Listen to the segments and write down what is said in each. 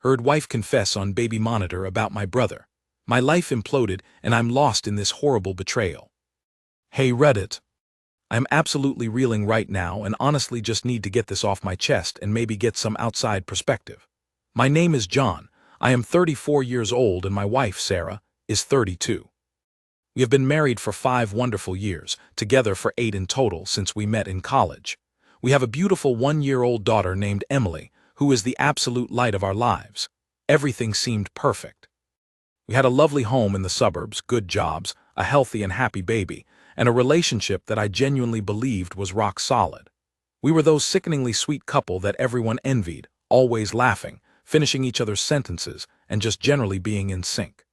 Heard wife confess on baby monitor about my brother. My life imploded and I'm lost in this horrible betrayal. Hey Reddit. I'm absolutely reeling right now and honestly just need to get this off my chest and maybe get some outside perspective. My name is John. I am 34 years old and my wife, Sarah, is 32. We have been married for 5 wonderful years, together for 8 in total since we met in college. We have a beautiful 1-year-old daughter named Emily, who is the absolute light of our lives. Everything seemed perfect. We had a lovely home in the suburbs, good jobs, a healthy and happy baby, and a relationship that I genuinely believed was rock solid. We were those sickeningly sweet couple that everyone envied, always laughing, finishing each other's sentences, and just generally being in sync.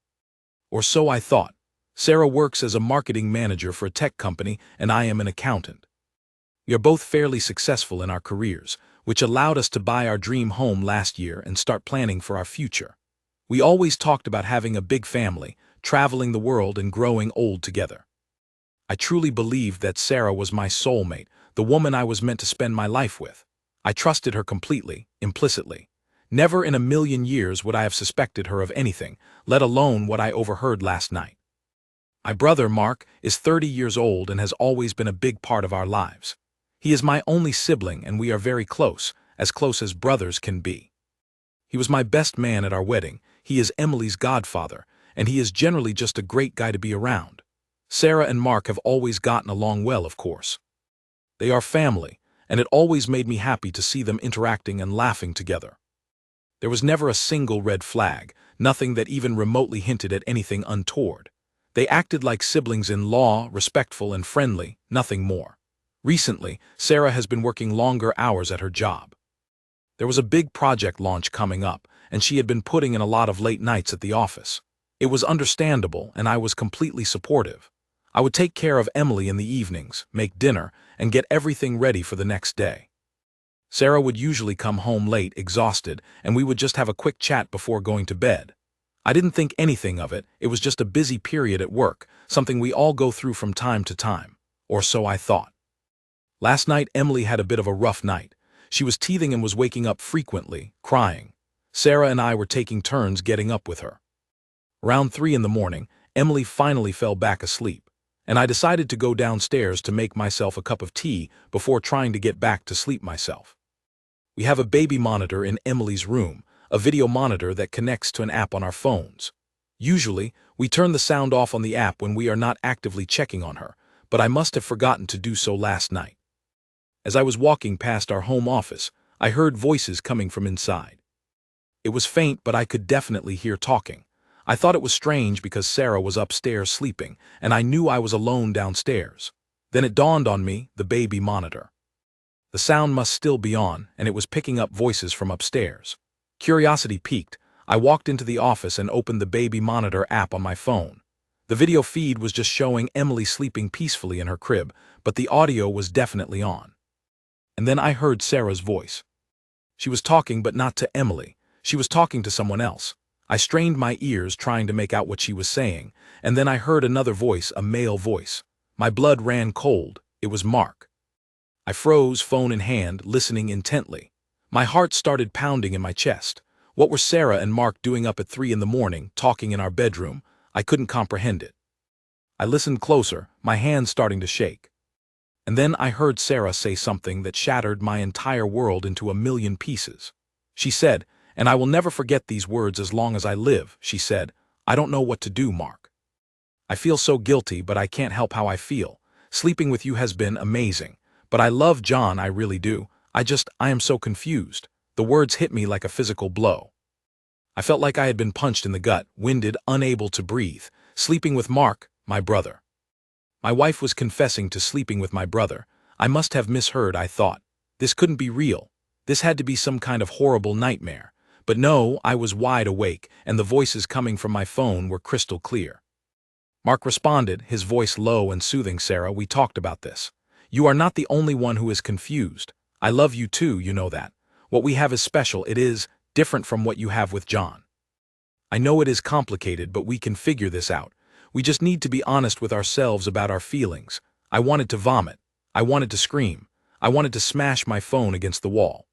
Or so I thought. Sarah works as a marketing manager for a tech company and I am an accountant. We are both fairly successful in our careers, which allowed us to buy our dream home last year and start planning for our future. We always talked about having a big family, traveling the world and growing old together. I truly believed that Sarah was my soulmate, the woman I was meant to spend my life with. I trusted her completely, implicitly. Never in a million years would I have suspected her of anything, let alone what I overheard last night. My brother, Mark, is 30 years old and has always been a big part of our lives. He is my only sibling and we are very close as brothers can be. He was my best man at our wedding, he is Emily's godfather, and he is generally just a great guy to be around. Sarah and Mark have always gotten along well, of course. They are family, and it always made me happy to see them interacting and laughing together. There was never a single red flag, nothing that even remotely hinted at anything untoward. They acted like siblings-in-law, respectful and friendly, nothing more. Recently, Sarah has been working longer hours at her job. There was a big project launch coming up, and she had been putting in a lot of late nights at the office. It was understandable, and I was completely supportive. I would take care of Emily in the evenings, make dinner, and get everything ready for the next day. Sarah would usually come home late, exhausted, and we would just have a quick chat before going to bed. I didn't think anything of it, it was just a busy period at work, something we all go through from time to time. Or so I thought. Last night Emily had a bit of a rough night. She was teething and was waking up frequently, crying. Sarah and I were taking turns getting up with her. Around 3 in the morning, Emily finally fell back asleep, and I decided to go downstairs to make myself a cup of tea before trying to get back to sleep myself. We have a baby monitor in Emily's room, a video monitor that connects to an app on our phones. Usually, we turn the sound off on the app when we are not actively checking on her, but I must have forgotten to do so last night. As I was walking past our home office, I heard voices coming from inside. It was faint, but I could definitely hear talking. I thought it was strange because Sarah was upstairs sleeping, and I knew I was alone downstairs. Then it dawned on me, the baby monitor. The sound must still be on, and it was picking up voices from upstairs. Curiosity piqued. I walked into the office and opened the baby monitor app on my phone. The video feed was just showing Emily sleeping peacefully in her crib, but the audio was definitely on. And then I heard Sarah's voice. She was talking, but not to Emily. She was talking to someone else. I strained my ears trying to make out what she was saying, and then I heard another voice, a male voice. My blood ran cold. It was Mark. I froze, phone in hand, listening intently. My heart started pounding in my chest. What were Sarah and Mark doing up at 3 in the morning, talking in our bedroom? I couldn't comprehend it. I listened closer, my hands starting to shake. And then I heard Sarah say something that shattered my entire world into a million pieces. She said, and I will never forget these words as long as I live, she said, "I don't know what to do, Mark. I feel so guilty, but I can't help how I feel. Sleeping with you has been amazing. But I love John, I really do. I am so confused." The words hit me like a physical blow. I felt like I had been punched in the gut, winded, unable to breathe, sleeping with Mark, my brother. My wife was confessing to sleeping with my brother. I must have misheard, I thought. This couldn't be real. This had to be some kind of horrible nightmare. But no, I was wide awake, and the voices coming from my phone were crystal clear. Mark responded, his voice low and soothing. "Sarah, we talked about this. You are not the only one who is confused. I love you too, you know that. What we have is special, it is different from what you have with John. I know it is complicated, but we can figure this out. We just need to be honest with ourselves about our feelings." I wanted to vomit. I wanted to scream. I wanted to smash my phone against the wall.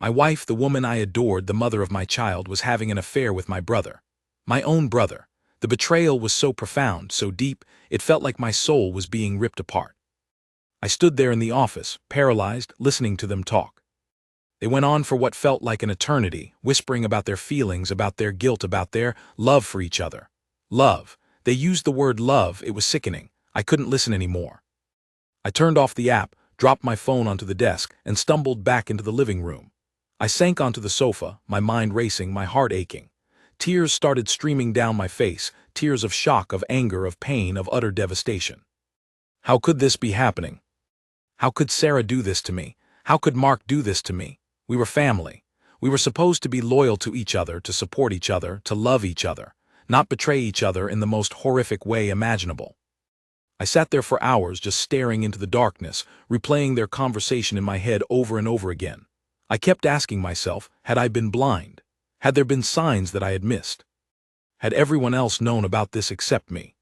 My wife, the woman I adored, the mother of my child, was having an affair with my brother. My own brother. The betrayal was so profound, so deep, it felt like my soul was being ripped apart. I stood there in the office, paralyzed, listening to them talk. They went on for what felt like an eternity, whispering about their feelings, about their guilt, about their love for each other. Love. They used the word love. It was sickening. I couldn't listen anymore. I turned off the app, dropped my phone onto the desk, and stumbled back into the living room. I sank onto the sofa, my mind racing, my heart aching. Tears started streaming down my face, tears of shock, of anger, of pain, of utter devastation. How could this be happening? How could Sarah do this to me? How could Mark do this to me? We were family. We were supposed to be loyal to each other, to support each other, to love each other, not betray each other in the most horrific way imaginable. I sat there for hours just staring into the darkness, replaying their conversation in my head over and over again. I kept asking myself, had I been blind? Had there been signs that I had missed? Had everyone else known about this except me?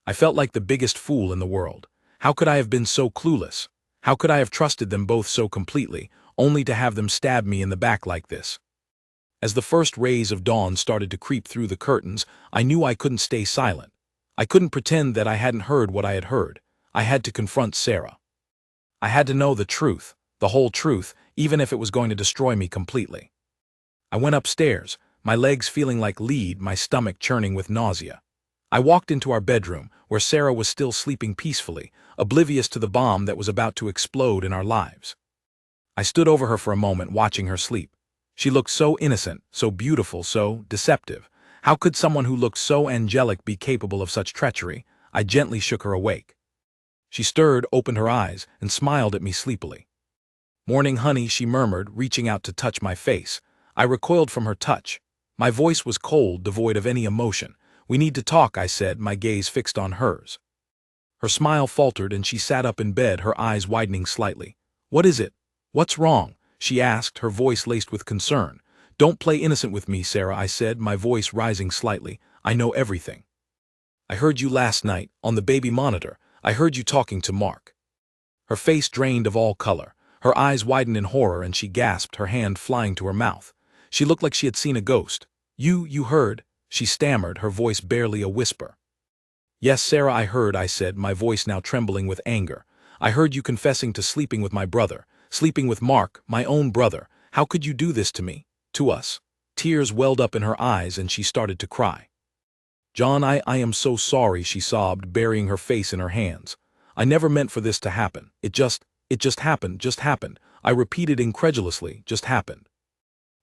I felt like the biggest fool in the world. How could I have been so clueless? How could I have trusted them both so completely, only to have them stab me in the back like this? As the first rays of dawn started to creep through the curtains, I knew I couldn't stay silent. I couldn't pretend that I hadn't heard what I had heard. I had to confront Sarah. I had to know the truth, the whole truth, even if it was going to destroy me completely. I went upstairs, my legs feeling like lead, my stomach churning with nausea. I walked into our bedroom, where Sarah was still sleeping peacefully, oblivious to the bomb that was about to explode in our lives. I stood over her for a moment, watching her sleep. She looked so innocent, so beautiful, so deceptive. How could someone who looked so angelic be capable of such treachery? I gently shook her awake. She stirred, opened her eyes, and smiled at me sleepily. "Morning, honey," she murmured, reaching out to touch my face. I recoiled from her touch. My voice was cold, devoid of any emotion. "We need to talk," I said, my gaze fixed on hers. Her smile faltered and she sat up in bed, her eyes widening slightly. "What is it? What's wrong?" she asked, her voice laced with concern. "Don't play innocent with me, Sarah," I said, my voice rising slightly. "I know everything. I heard you last night, on the baby monitor. I heard you talking to Mark." Her face drained of all color. Her eyes widened in horror and she gasped, her hand flying to her mouth. She looked like she had seen a ghost. You heard?" she stammered, her voice barely a whisper. "Yes, Sarah, I heard," I said, my voice now trembling with anger. "I heard you confessing to sleeping with my brother, sleeping with Mark, my own brother. How could you do this to me? To us?" Tears welled up in her eyes and she started to cry. "John, I am so sorry," she sobbed, burying her face in her hands. "I never meant for this to happen. It just happened, just happened." I repeated incredulously, "Just happened."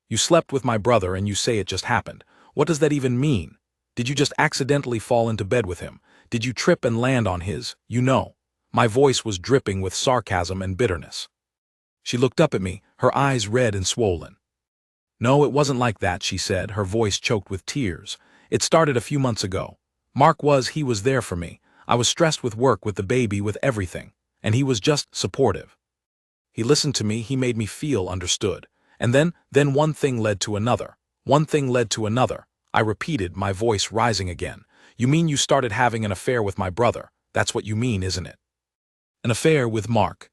"You slept with my brother and you say it just happened. What does that even mean? Did you just accidentally fall into bed with him? Did you trip and land on his, you know?" My voice was dripping with sarcasm and bitterness. She looked up at me, her eyes red and swollen. "No, it wasn't like that," she said, her voice choked with tears. "It started a few months ago. He was there for me. I was stressed with work, with the baby, with everything. And he was just supportive. He listened to me, he made me feel understood. And then one thing led to another. One thing led to another." I repeated, my voice rising again. "You mean you started having an affair with my brother? That's what you mean, isn't it? An affair with Mark?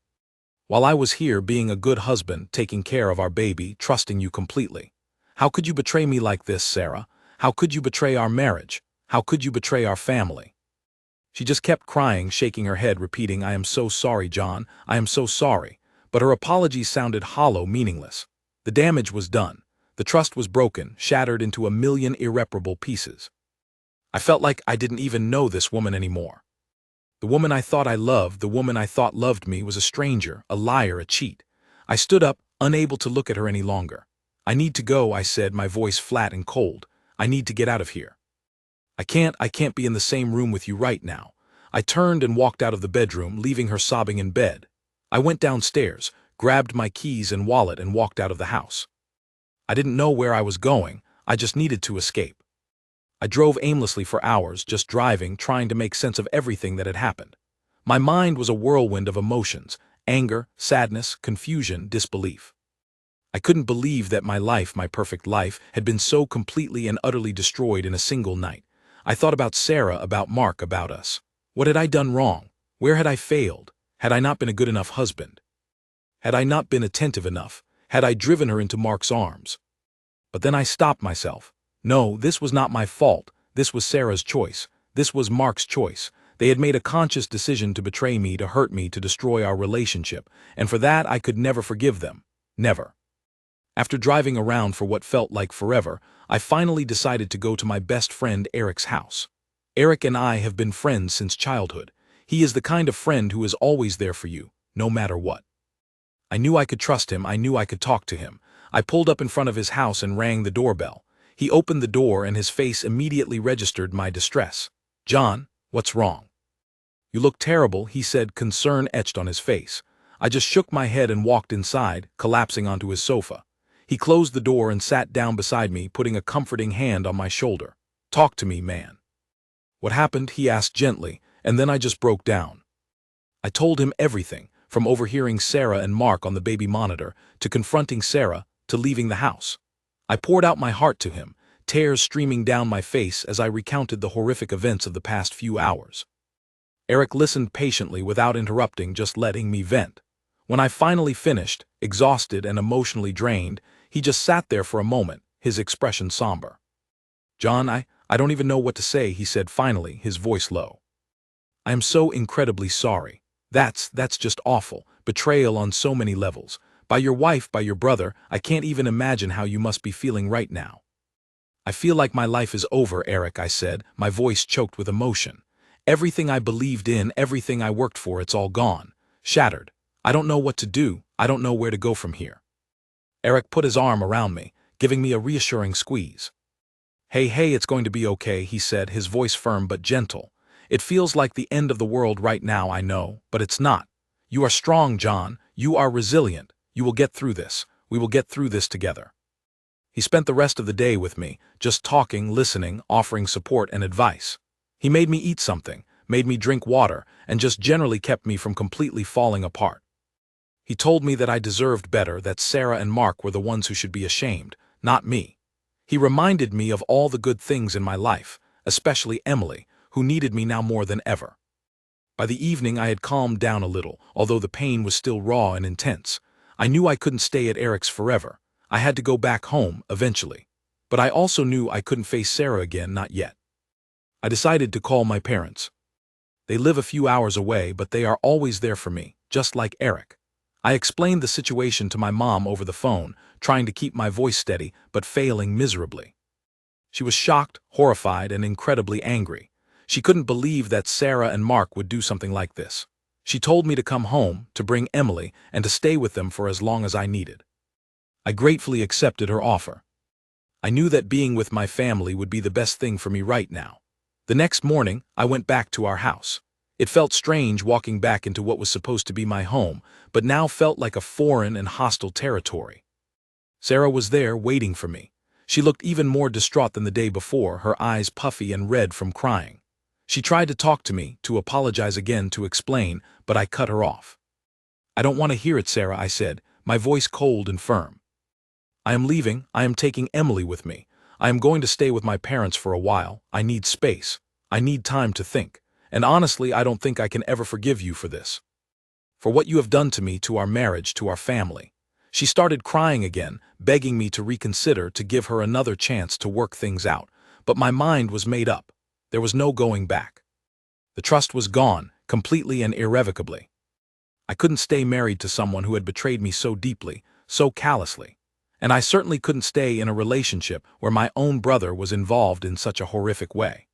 While I was here being a good husband, taking care of our baby, trusting you completely. How could you betray me like this, Sarah? How could you betray our marriage? How could you betray our family?" She just kept crying, shaking her head, repeating, "I am so sorry, John, I am so sorry." But her apologies sounded hollow, meaningless. The damage was done. The trust was broken, shattered into a million irreparable pieces. I felt like I didn't even know this woman anymore. The woman I thought I loved, the woman I thought loved me, was a stranger, a liar, a cheat. I stood up, unable to look at her any longer. "I need to go," I said, my voice flat and cold. "I need to get out of here. I can't be in the same room with you right now." I turned and walked out of the bedroom, leaving her sobbing in bed. I went downstairs, grabbed my keys and wallet and walked out of the house. I didn't know where I was going, I just needed to escape. I drove aimlessly for hours, just driving, trying to make sense of everything that had happened. My mind was a whirlwind of emotions: anger, sadness, confusion, disbelief. I couldn't believe that my life, my perfect life, had been so completely and utterly destroyed in a single night. I thought about Sarah, about Mark, about us. What had I done wrong? Where had I failed? Had I not been a good enough husband? Had I not been attentive enough? Had I driven her into Mark's arms? But then I stopped myself. No, this was not my fault. This was Sarah's choice. This was Mark's choice. They had made a conscious decision to betray me, to hurt me, to destroy our relationship, and for that I could never forgive them. Never. After driving around for what felt like forever, I finally decided to go to my best friend Eric's house. Eric and I have been friends since childhood. He is the kind of friend who is always there for you, no matter what. I knew I could trust him. I knew I could talk to him. I pulled up in front of his house and rang the doorbell. He opened the door and his face immediately registered my distress. "John, what's wrong?" "You look terrible," he said, concern etched on his face. I just shook my head and walked inside, collapsing onto his sofa. He closed the door and sat down beside me, putting a comforting hand on my shoulder. "Talk to me, man." "What happened?" he asked gently, and then I just broke down. I told him everything, from overhearing Sarah and Mark on the baby monitor, to confronting Sarah, to leaving the house. I poured out my heart to him, tears streaming down my face as I recounted the horrific events of the past few hours. Eric listened patiently without interrupting, just letting me vent. When I finally finished, exhausted and emotionally drained, he just sat there for a moment, his expression somber. "John, I don't even know what to say," he said finally, his voice low. "I am so incredibly sorry. That's just awful. Betrayal on so many levels. By your wife, by your brother. I can't even imagine how you must be feeling right now." "I feel like my life is over, Eric," I said, my voice choked with emotion. "Everything I believed in, everything I worked for, it's all gone. Shattered. I don't know what to do. I don't know where to go from here." Eric put his arm around me, giving me a reassuring squeeze. Hey, it's going to be okay," he said, his voice firm but gentle. "It feels like the end of the world right now, I know, but it's not. You are strong, John. You are resilient. You will get through this. We will get through this together." He spent the rest of the day with me, just talking, listening, offering support and advice. He made me eat something, made me drink water, and just generally kept me from completely falling apart. He told me that I deserved better, that Sarah and Mark were the ones who should be ashamed, not me. He reminded me of all the good things in my life, especially Emily, who needed me now more than ever. By the evening I had calmed down a little, although the pain was still raw and intense. I knew I couldn't stay at Eric's forever. I had to go back home, eventually. But I also knew I couldn't face Sarah again, not yet. I decided to call my parents. They live a few hours away, but they are always there for me, just like Eric. I explained the situation to my mom over the phone, trying to keep my voice steady, but failing miserably. She was shocked, horrified, and incredibly angry. She couldn't believe that Sarah and Mark would do something like this. She told me to come home, to bring Emily, and to stay with them for as long as I needed. I gratefully accepted her offer. I knew that being with my family would be the best thing for me right now. The next morning, I went back to our house. It felt strange walking back into what was supposed to be my home, but now felt like a foreign and hostile territory. Sarah was there, waiting for me. She looked even more distraught than the day before, her eyes puffy and red from crying. She tried to talk to me, to apologize again, to explain, but I cut her off. "I don't want to hear it, Sarah," I said, my voice cold and firm. "I am leaving. I am taking Emily with me. I am going to stay with my parents for a while. I need space. I need time to think. And honestly, I don't think I can ever forgive you for this. For what you have done to me, to our marriage, to our family." She started crying again, begging me to reconsider, to give her another chance to work things out. But my mind was made up. There was no going back. The trust was gone, completely and irrevocably. I couldn't stay married to someone who had betrayed me so deeply, so callously. And I certainly couldn't stay in a relationship where my own brother was involved in such a horrific way.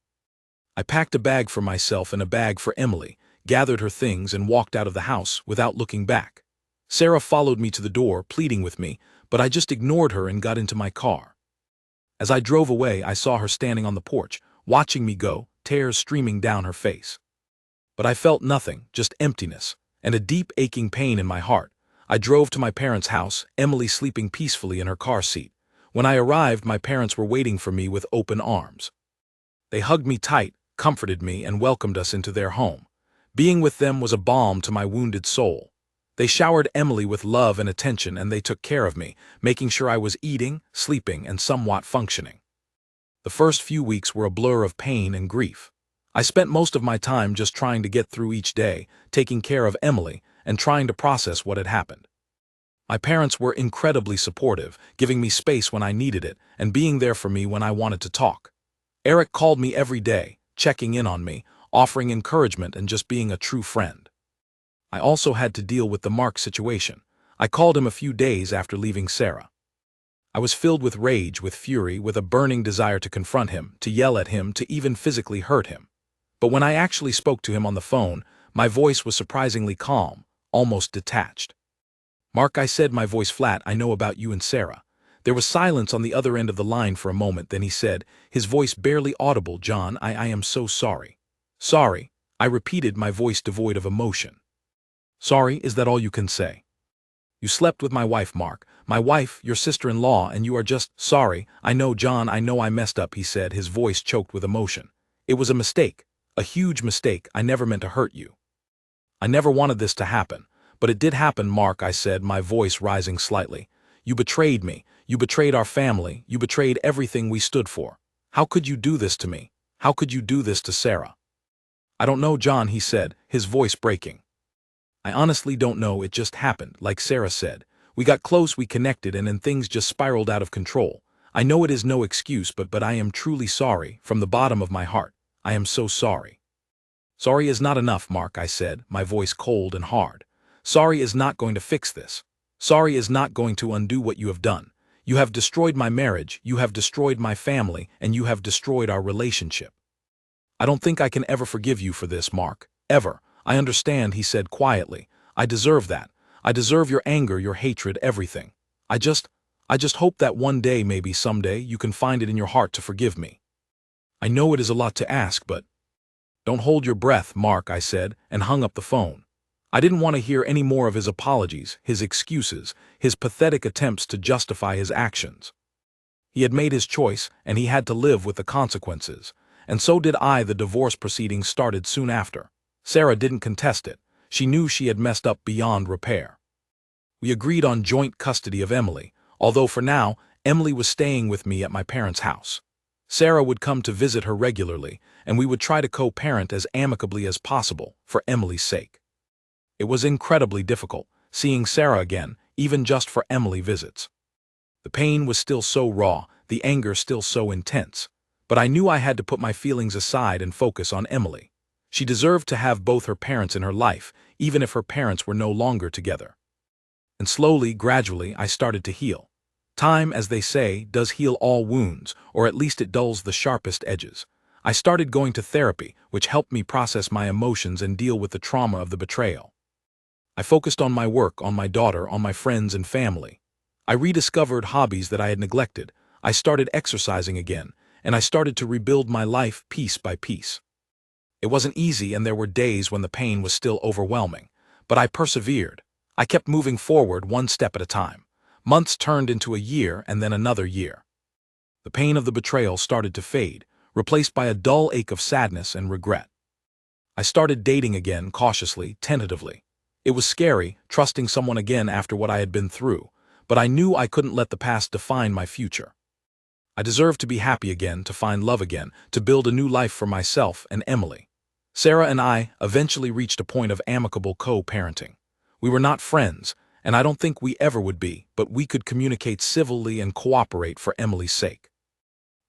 I packed a bag for myself and a bag for Emily, gathered her things and walked out of the house without looking back. Sarah followed me to the door, pleading with me, but I just ignored her and got into my car. As I drove away, I saw her standing on the porch, watching me go, tears streaming down her face. But I felt nothing, just emptiness, and a deep aching pain in my heart. I drove to my parents' house, Emily sleeping peacefully in her car seat. When I arrived, my parents were waiting for me with open arms. They hugged me tight, comforted me, and welcomed us into their home. Being with them was a balm to my wounded soul. They showered Emily with love and attention, and they took care of me, making sure I was eating, sleeping, and somewhat functioning. The first few weeks were a blur of pain and grief. I spent most of my time just trying to get through each day, taking care of Emily, and trying to process what had happened. My parents were incredibly supportive, giving me space when I needed it and being there for me when I wanted to talk. Eric called me every day, checking in on me, offering encouragement and just being a true friend. I also had to deal with the Mark situation. I called him a few days after leaving Sarah. I was filled with rage, with fury, with a burning desire to confront him, to yell at him, to even physically hurt him. But when I actually spoke to him on the phone, my voice was surprisingly calm, almost detached. "Mark," I said, my voice flat, "I know about you and Sarah." There was silence on the other end of the line for a moment, then he said, his voice barely audible, "John, I am so sorry." "Sorry," I repeated, my voice devoid of emotion. "Sorry, is that all you can say? You slept with my wife, Mark, my wife, your sister-in-law, and you are just—" "Sorry, I know, John, I know I messed up," he said, his voice choked with emotion. "It was a mistake, a huge mistake. I never meant to hurt you. I never wanted this to happen. But it did happen, Mark," I said, my voice rising slightly. "You betrayed me. You betrayed our family. You betrayed everything we stood for. How could you do this to me? How could you do this to Sarah?" "I don't know, John," he said, his voice breaking. "I honestly don't know. It just happened, like Sarah said. We got close, we connected, and then things just spiraled out of control. I know it is no excuse, but I am truly sorry, from the bottom of my heart. I am so sorry." "Sorry is not enough, Mark," I said, my voice cold and hard. "Sorry is not going to fix this. Sorry is not going to undo what you have done. You have destroyed my marriage, you have destroyed my family, and you have destroyed our relationship. I don't think I can ever forgive you for this, Mark. Ever. I understand," he said quietly. "I deserve that. I deserve your anger, your hatred, everything. I just hope that one day, maybe someday, you can find it in your heart to forgive me. I know it is a lot to ask, but—" "Don't hold your breath, Mark," I said, and hung up the phone. I didn't want to hear any more of his apologies, his excuses, his pathetic attempts to justify his actions. He had made his choice, and he had to live with the consequences. And so did I. The divorce proceedings started soon after. Sarah didn't contest it. She knew she had messed up beyond repair. We agreed on joint custody of Emily, although for now, Emily was staying with me at my parents' house. Sarah would come to visit her regularly, and we would try to co-parent as amicably as possible, for Emily's sake. It was incredibly difficult, seeing Sarah again, even just for Emily visits. The pain was still so raw, the anger still so intense. But I knew I had to put my feelings aside and focus on Emily. She deserved to have both her parents in her life, even if her parents were no longer together. And slowly, gradually, I started to heal. Time, as they say, does heal all wounds, or at least it dulls the sharpest edges. I started going to therapy, which helped me process my emotions and deal with the trauma of the betrayal. I focused on my work, on my daughter, on my friends and family. I rediscovered hobbies that I had neglected. I started exercising again, and I started to rebuild my life piece by piece. It wasn't easy, and there were days when the pain was still overwhelming. But I persevered. I kept moving forward one step at a time. Months turned into a year and then another year. The pain of the betrayal started to fade, replaced by a dull ache of sadness and regret. I started dating again, cautiously, tentatively. It was scary, trusting someone again after what I had been through, but I knew I couldn't let the past define my future. I deserved to be happy again, to find love again, to build a new life for myself and Emily. Sarah and I eventually reached a point of amicable co-parenting. We were not friends, and I don't think we ever would be, but we could communicate civilly and cooperate for Emily's sake.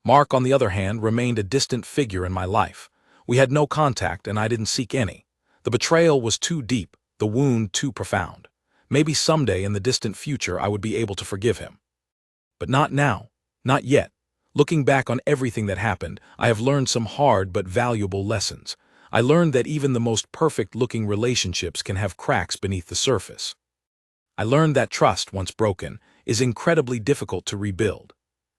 Mark, on the other hand, remained a distant figure in my life. We had no contact, and I didn't seek any. The betrayal was too deep, the wound too profound. Maybe someday in the distant future I would be able to forgive him. But not now, not yet. Looking back on everything that happened, I have learned some hard but valuable lessons. I learned that even the most perfect-looking relationships can have cracks beneath the surface. I learned that trust, once broken, is incredibly difficult to rebuild.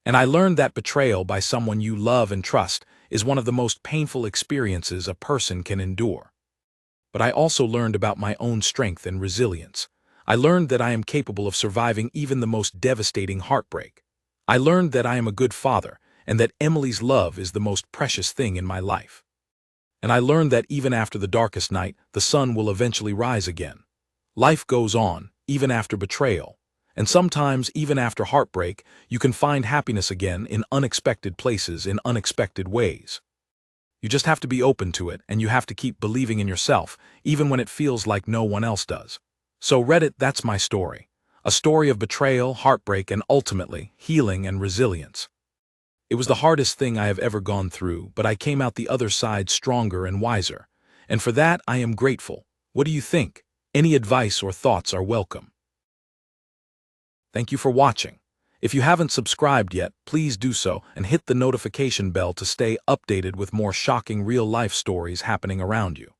And I learned that betrayal by someone you love and trust is one of the most painful experiences a person can endure. But I also learned about my own strength and resilience. I learned that I am capable of surviving even the most devastating heartbreak. I learned that I am a good father, and that Emily's love is the most precious thing in my life. And I learned that even after the darkest night, the sun will eventually rise again. Life goes on, even after betrayal. And sometimes, even after heartbreak, you can find happiness again in unexpected places, in unexpected ways. You just have to be open to it, and you have to keep believing in yourself, even when it feels like no one else does. So Reddit, that's my story. A story of betrayal, heartbreak, and ultimately, healing and resilience. It was the hardest thing I have ever gone through, but I came out the other side stronger and wiser. And for that, I am grateful. What do you think? Any advice or thoughts are welcome. Thank you for watching. If you haven't subscribed yet, please do so and hit the notification bell to stay updated with more shocking real-life stories happening around you.